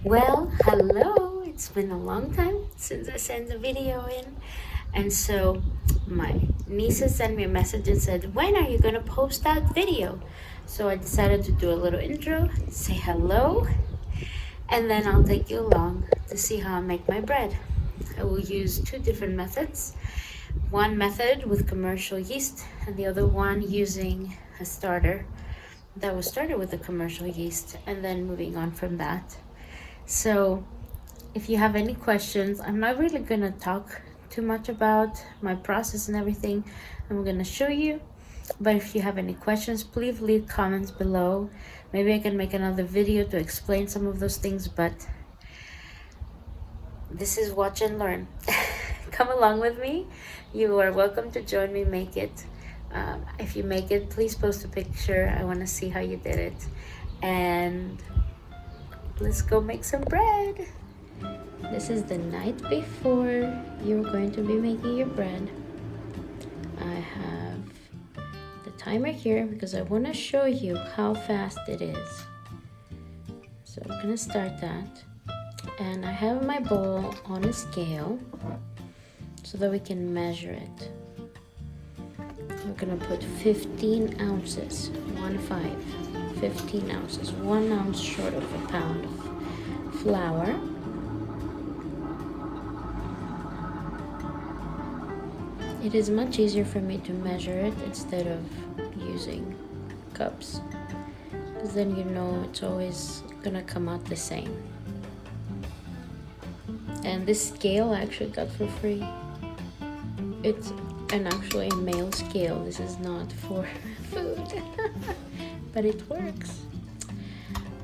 Well, hello. It's been a long time since I sent the video in. And so my nieces sent me a message and said, when are you going to post that video? So I decided to do a little intro, say hello, and then I'll take you along to see how I make my bread. I will use two different methods. One method with commercial yeast and the other one using a starter that was started with the commercial yeast and then moving on from that. So if you have any questions, I'm not really going to talk too much about my process and everything. I'm going to show you. But if you have any questions, please leave comments below. Maybe I can make another video to explain some of those things, but this is watch and learn. Come along with me. You are welcome to join me make it. If you make it, please post a picture. I want to see how you did it. And let's go make some bread. This is the night before you're going to be making your bread. I have the timer here because I want to show you how fast it is. So I'm going to start that. And I have my bowl on a scale so that we can measure it. We're going to put 15 ounces, 15 ounces, 1 ounce short of a pound of flour. It is much easier for me to measure it instead of using cups, because then you know it's always gonna come out the same. And this scale I actually got for free. It's actually a male scale. This is not for food, but it works.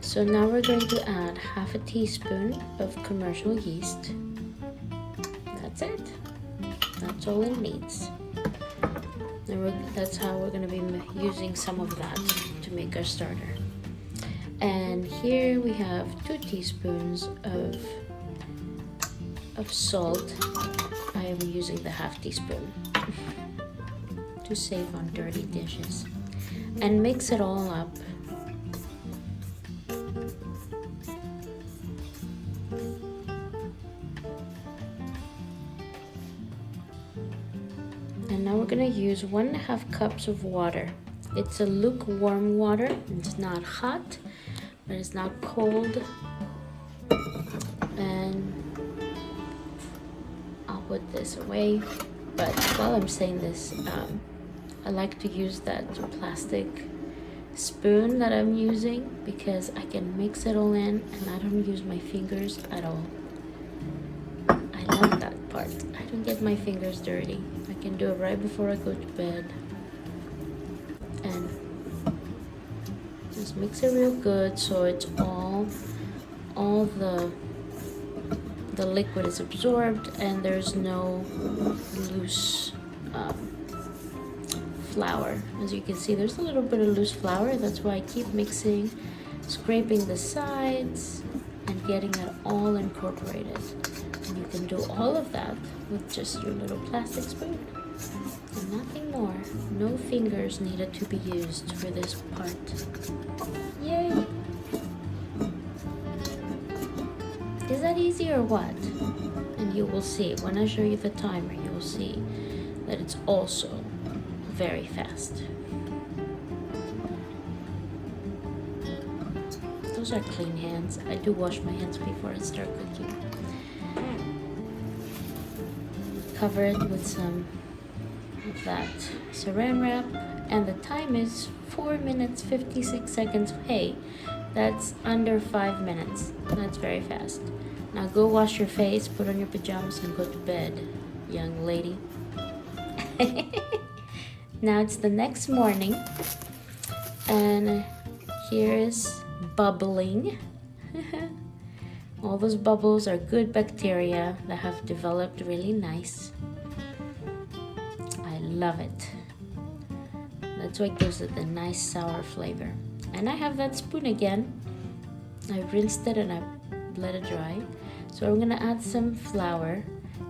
So now we're going to add half a teaspoon of commercial yeast. That's it. That's all it needs. And that's how we're going to be using some of that to make our starter. And here we have 2 teaspoons of salt. I am using the half teaspoon to save on dirty dishes. And mix it all up. And now we're gonna use 1.5 cups of water. It's a lukewarm water. It's not hot, but it's not cold. And I'll put this away. But while I'm saying this, I like to use that plastic spoon that I'm using because I can mix it all in and I don't use my fingers at all. I love that part. I don't get my fingers dirty. I can do it right before I go to bed. And just mix it real good so it's all the liquid is absorbed and there's no loose flour. As you can see, there's a little bit of loose flour. That's why I keep mixing, scraping the sides and getting it all incorporated. And you can do all of that with just your little plastic spoon and nothing more. No fingers needed to be used for this part. Yay! Is that easy or what? And you will see, when I show you the timer, you will see that it's also very fast. Those are clean hands. I do wash my hands before I start cooking. Cover it with some of that saran wrap, and the time is 4 minutes 56 seconds. Hey, that's under 5 minutes. That's very fast. Now go wash your face, put on your pajamas, and go to bed, young lady. Now it's the next morning, and here is bubbling. All those bubbles are good bacteria that have developed really nice. I love it. That's what gives it the nice sour flavor. And I have that spoon again. I rinsed it and I let it dry. So I'm gonna add some flour.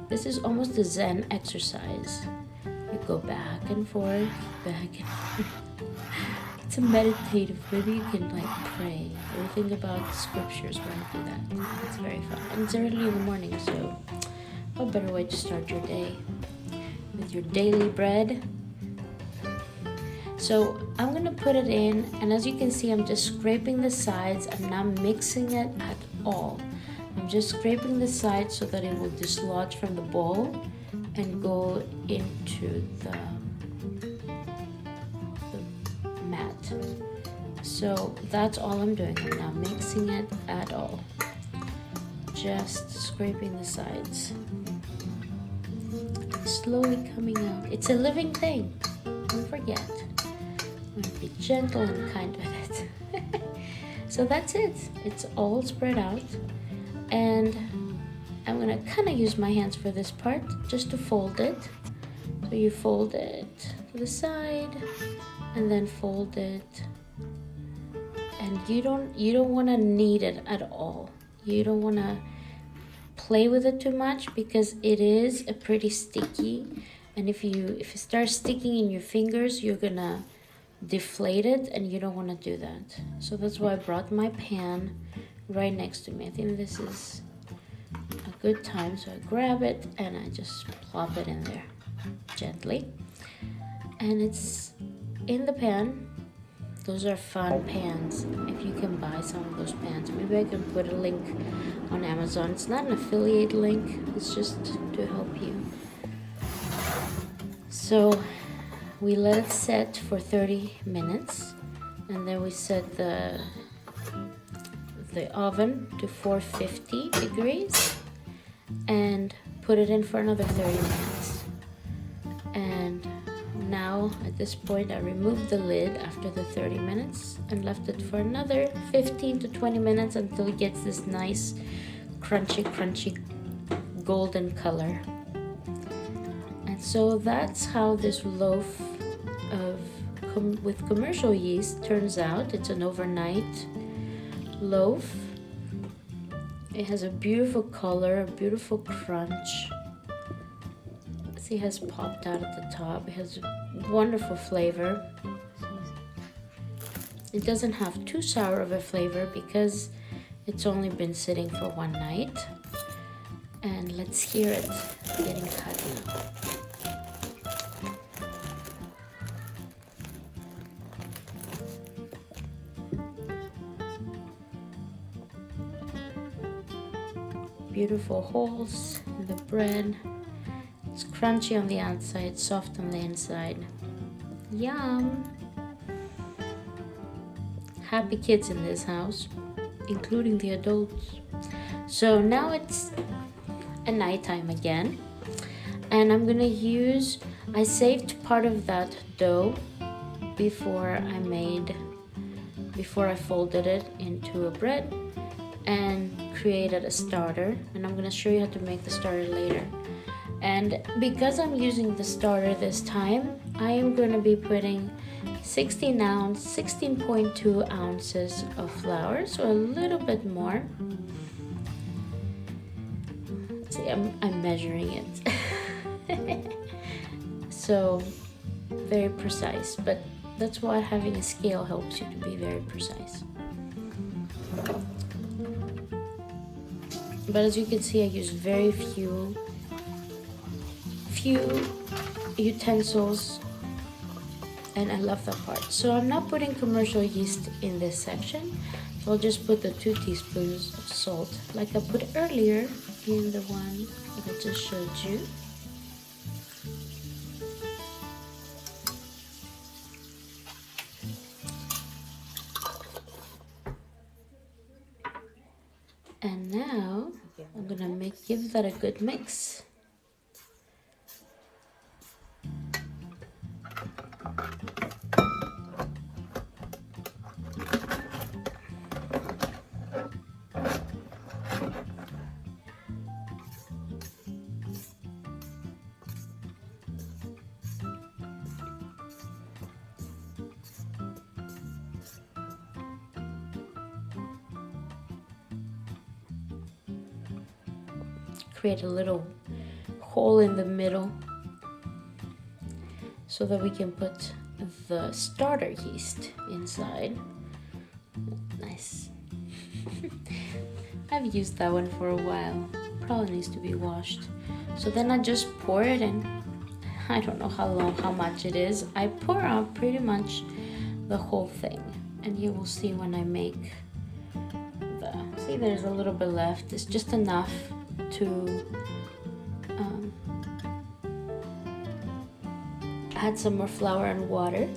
This is almost a Zen exercise. You go back and forth, It's a meditative. Maybe you can like pray or think about the scriptures when you do that. It's very fun. And it's early in the morning, so what better way to start your day with your daily bread. So I'm gonna put it in, and as you can see, I'm just scraping the sides. I'm not mixing it at all. I'm just scraping the sides so that it will dislodge from the bowl and go into the mat. So that's all I'm doing. I'm not mixing it at all. Just scraping the sides. Slowly coming out. It's a living thing. Don't forget. I'm gonna be gentle and kind with it. So that's it. It's all spread out. And I'm gonna kind of use my hands for this part, just to fold it. So you fold it to the side, and then fold it. And you don't want to knead it at all. You don't want to play with it too much because it is a pretty sticky. And if it starts sticking in your fingers, you're gonna deflate it, and you don't want to do that. So that's why I brought my pan right next to me. I think this is a good time. So I grab it and I just plop it in there gently. And it's in the pan. Those are fun pans. If you can buy some of those pans, maybe I can put a link on Amazon. It's not an affiliate link, it's just to help you. So we let it set for 30 minutes, and then we set the oven to 450 degrees and put it in for another 30 minutes. And now at this point I removed the lid after the 30 minutes and left it for another 15 to 20 minutes until it gets this nice crunchy golden color. And so that's how this loaf with commercial yeast turns out. It's an overnight loaf. It has a beautiful color, a beautiful crunch. See, it has popped out at the top. It has wonderful flavor. It doesn't have too sour of a flavor because it's only been sitting for one night. And let's hear it getting cut now. Beautiful holes in the bread. It's crunchy on the outside, soft on the inside. Yum! Happy kids in this house, including the adults. So now it's a nighttime again, and I'm gonna I saved part of that dough before I folded it into a bread and created a starter, and I'm gonna show you how to make the starter later. And because I'm using the starter this time, I am going to be putting 16.2 ounces of flour, so a little bit more. See, I'm measuring it. So very precise, but that's why having a scale helps you to be very precise. But as you can see, I use very few utensils, and I love that part. So I'm not putting commercial yeast in this section, so I'll just put the 2 teaspoons of salt like I put earlier in the one that I just showed you. And now I'm gonna give that a good mix. Create a little hole in the middle so that we can put the starter yeast inside. Nice. I've used that one for a while. Probably needs to be washed. So then I just pour it in. I don't know how much it is. I pour out pretty much the whole thing. And you will see when I make see, there's a little bit left. It's just enough to add some more flour and water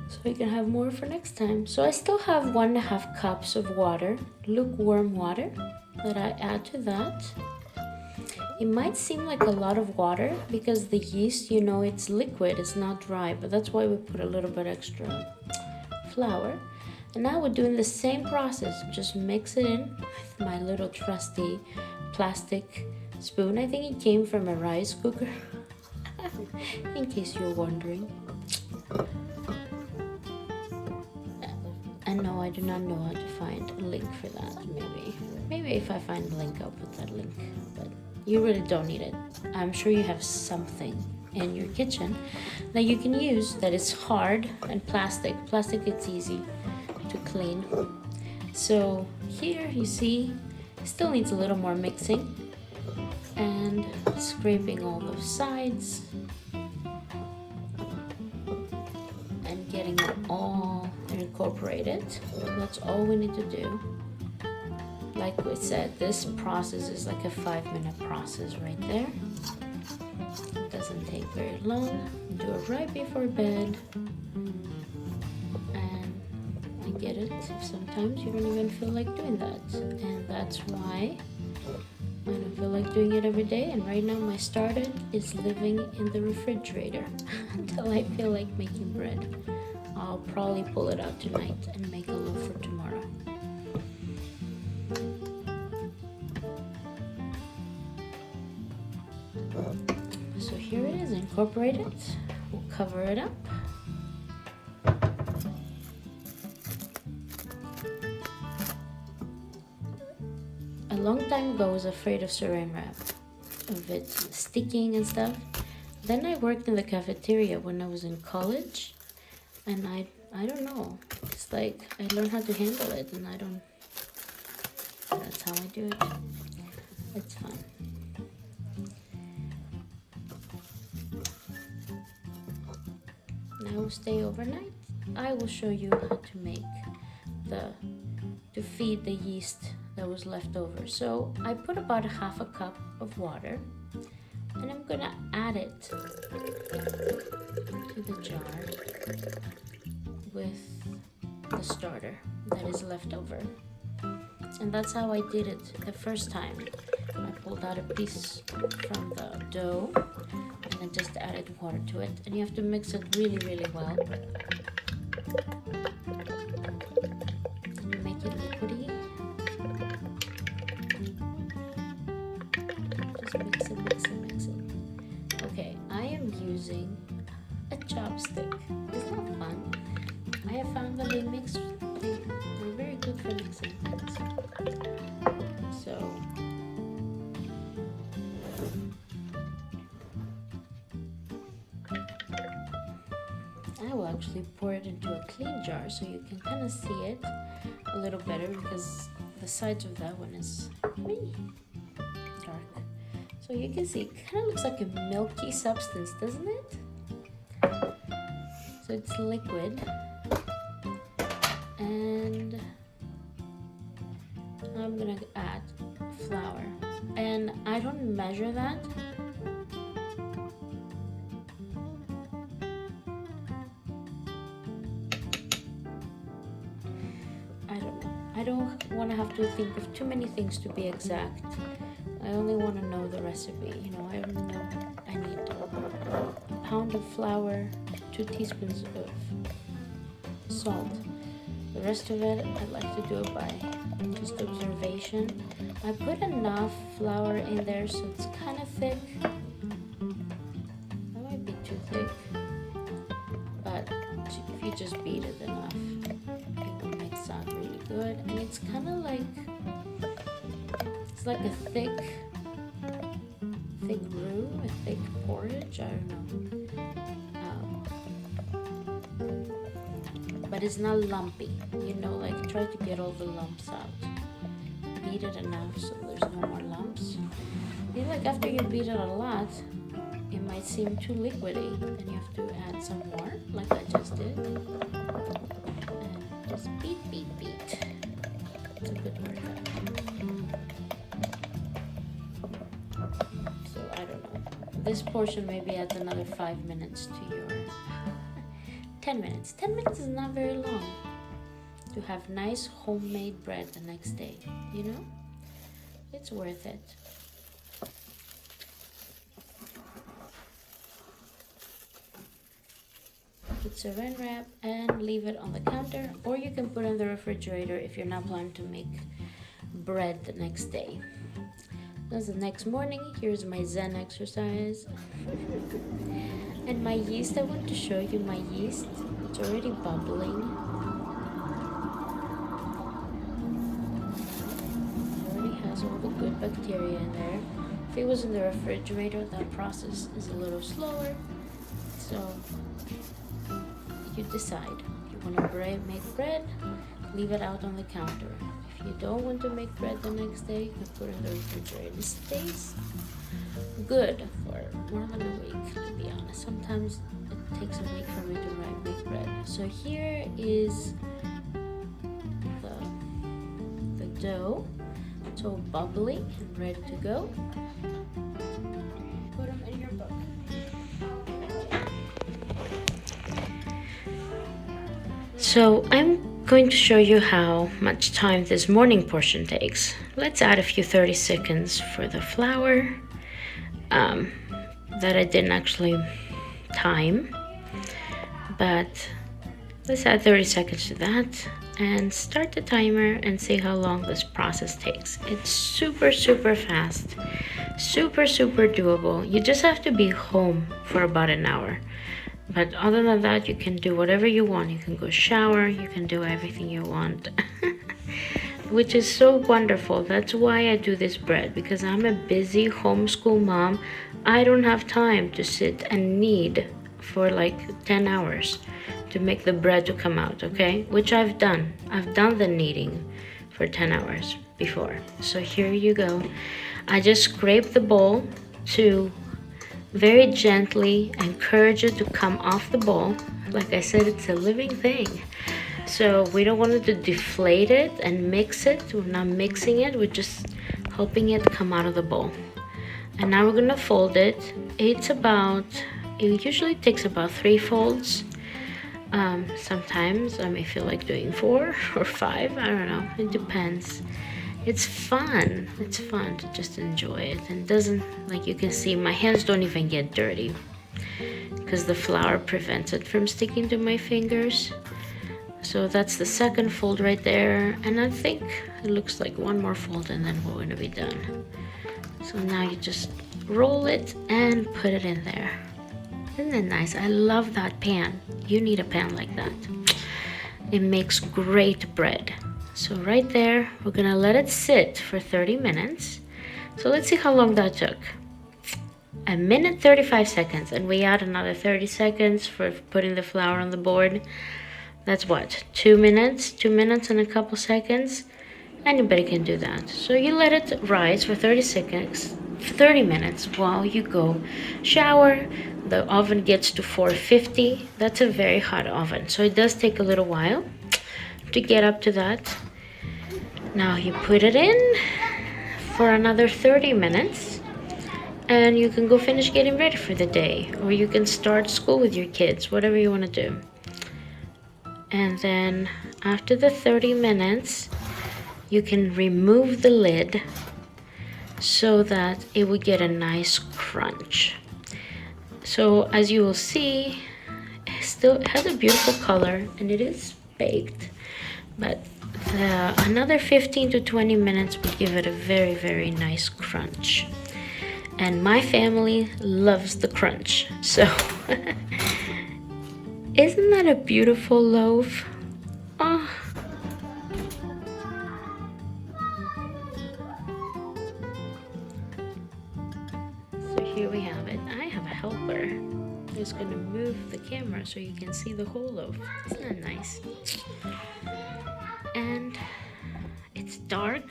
so we can have more for next time. So I still have 1.5 cups of water, lukewarm water, that I add to that. It might seem like a lot of water because the yeast, you know, it's liquid, it's not dry, but that's why we put a little bit extra flour. And now we're doing the same process, just mix it in with my little trusty plastic spoon. I think it came from a rice cooker, in case you're wondering. And no, I do not know how to find a link for that. Maybe if I find a link, I'll put that link, but you really don't need it. I'm sure you have something in your kitchen that you can use that is hard and plastic. Plastic, it's easy to clean. So here you see, still needs a little more mixing and scraping all the sides and getting it all incorporated. That's all we need to do. Like we said, this process is like a 5-minute process right there. It doesn't take very long. Do it right before bed. And I get it. Sometimes you don't even feel like doing that. And that's why I don't feel like doing it every day. And right now my starter is living in the refrigerator until I feel like making bread. I'll probably pull it out tonight and make a loaf for tomorrow. So here it is, incorporated. We'll cover it up. A long time ago I was afraid of saran wrap, of it sticking and stuff. Then I worked in the cafeteria when I was in college, and I don't know. It's like I learned how to handle it, and that's how I do it. It's fun. Now we'll stay overnight. I will show you how to make to feed the yeast that was left over. So I put about 1/2 cup of water, and I'm gonna add it to the jar with the starter that is left over. And that's how I did it the first time. I pulled out a piece from the dough and then just added water to it. And you have to mix it really, really well. And make it liquidy. Just mix it, mix it, mix it. Okay, I am using a chopstick. Isn't that fun? I have found that they're very good for mixing things. So I will actually pour it into a clean jar so you can kind of see it a little better, because the sides of that one is really dark. So you can see it kind of looks like a milky substance, doesn't it? So it's liquid. And I'm gonna add flour, and I don't measure that. I don't want to have to think of too many things to be exact. I only want to know the recipe. You know, I know I need a pound of flour, 2 teaspoons of salt. The rest of it, I like to do it by just observation. I put enough flour in there so it's kind of thick. That might be too thick, but if you just beat it enough, it will mix out really good. And it's kind of like, it's like a thick roux, a thick porridge, I don't know. that is not lumpy. You know, like try to get all the lumps out. Beat it enough so there's no more lumps. And like after you beat it a lot, it might seem too liquidy. Then you have to add some more, like I just did. And just beat. It's a good workout. So I don't know. This portion maybe adds another 5 minutes to your 10 minutes. 10 minutes is not very long to have nice homemade bread the next day, you know? It's worth it. Put saran wrap and leave it on the counter, or you can put it in the refrigerator if you're not planning to make bread the next day. That's the next morning. Here's my Zen exercise. And my yeast, I want to show you my yeast. It's already bubbling. It already has all the good bacteria in there. If it was in the refrigerator, that process is a little slower. So you decide. If you want to make bread, leave it out on the counter. If you don't want to make bread the next day, you can put it in the refrigerator. It stays good for more than a week, to be honest. Sometimes it takes a week for me to make bread. So here is the dough. It's all bubbly and ready to go. Put them in your book. So I'm going to show you how much time this morning portion takes. Let's add a few 30 seconds for the flour that I didn't actually time, but let's add 30 seconds to that and start the timer and see how long this process takes. It's super fast, super doable. You just have to be home for about an hour. But other than that, you can do whatever you want. You can go shower, you can do everything you want. Which is so wonderful. That's why I do this bread, because I'm a busy homeschool mom. I don't have time to sit and knead for like 10 hours to make the bread to come out, okay? Which I've done. I've done the kneading for 10 hours before. So here you go. I just scrape the bowl to very gently encourage it to come off the bowl. Like I said, it's a living thing. So we don't want it to deflate it and mix it. We're not mixing it, we're just helping it come out of the bowl. And now we're gonna fold it. It usually takes about 3 folds. Sometimes I may feel like doing 4 or 5, I don't know, it depends. It's fun to just enjoy it, and doesn't, like you can see, my hands don't even get dirty because the flour prevents it from sticking to my fingers. So that's the second fold right there, and I think it looks like one more fold and then we're gonna be done. So now you just roll it and put it in there. Isn't it nice? I love that pan. You need a pan like that. It makes great bread. So right there, we're gonna let it sit for 30 minutes. So let's see how long that took. 1 minute 35 seconds, and we add another 30 seconds for putting the flour on the board. That's what, 2 minutes? 2 minutes and a couple seconds? Anybody can do that. So you let it rise for 30 minutes while you go shower. The oven gets to 450. That's a very hot oven, so it does take a little while to get up to that. Now you put it in for another 30 minutes and you can go finish getting ready for the day, or you can start school with your kids, whatever you want to do. And then after the 30 minutes, you can remove the lid so that it will get a nice crunch. So as you will see, it has a beautiful color and it is baked, but another 15 to 20 minutes would give it a very nice crunch. And my family loves the crunch, so isn't that a beautiful loaf? Oh. So here we have it. I have a helper. It's just gonna move the camera so you can see the whole loaf. Isn't that nice? And it's dark.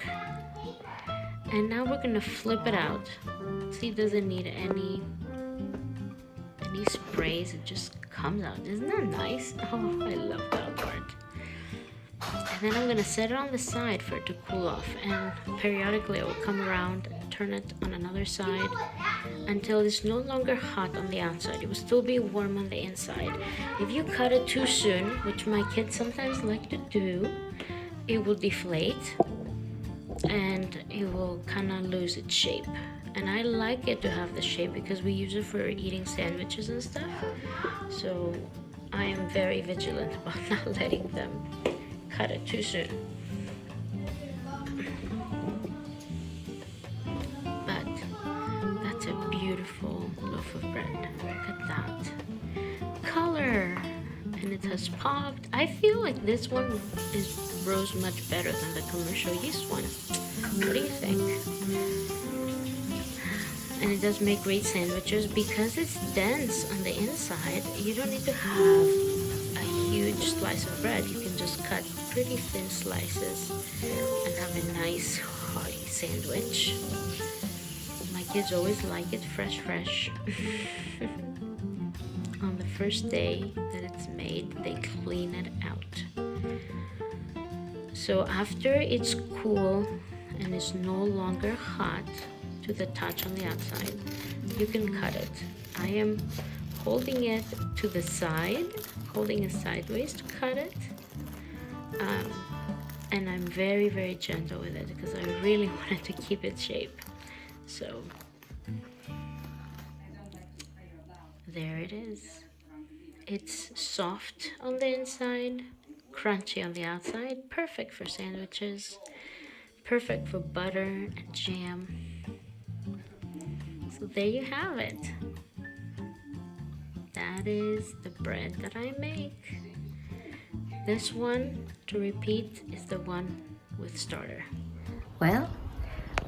And now we're gonna flip it out. See, it doesn't need any sprays. It just comes out. Isn't that nice? Oh, I love that part. And then I'm gonna set it on the side for it to cool off, and periodically I will come around and turn it on another side until it's no longer hot on the outside. It will still be warm on the inside. If you cut it too soon, which my kids sometimes like to do, it will deflate and it will kind of lose its shape. And I like it to have the shape because we use it for eating sandwiches and stuff. So I am very vigilant about not letting them cut it too soon. But that's a beautiful loaf of bread. Look at that color, and it has popped. I feel like this one rose much better than the commercial yeast one. What do you think? And it does make great sandwiches because it's dense on the inside. You don't need to have a huge slice of bread. You can just cut pretty thin slices and have a nice hearty sandwich. My kids always like it fresh. On the first day that it's made, they clean it out. So after it's cool and it's no longer hot to the touch on the outside, you can cut it. I am holding it to the side, holding it sideways to cut it. And I'm very gentle with it because I really wanted to keep its shape. So there it is. It's soft on the inside, crunchy on the outside, perfect for sandwiches, perfect for butter and jam. So there you have it. That is the bread that I make. This one, to repeat, is the one with starter. Well,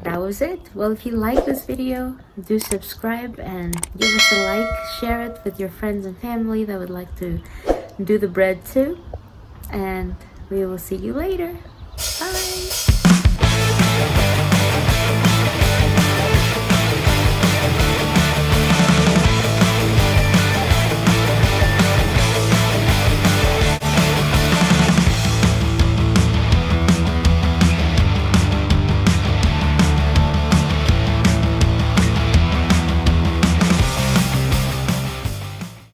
that was it. Well, if you like this video, do subscribe and give us a like. Share it with your friends and family that would like to do the bread too. And we will see you later.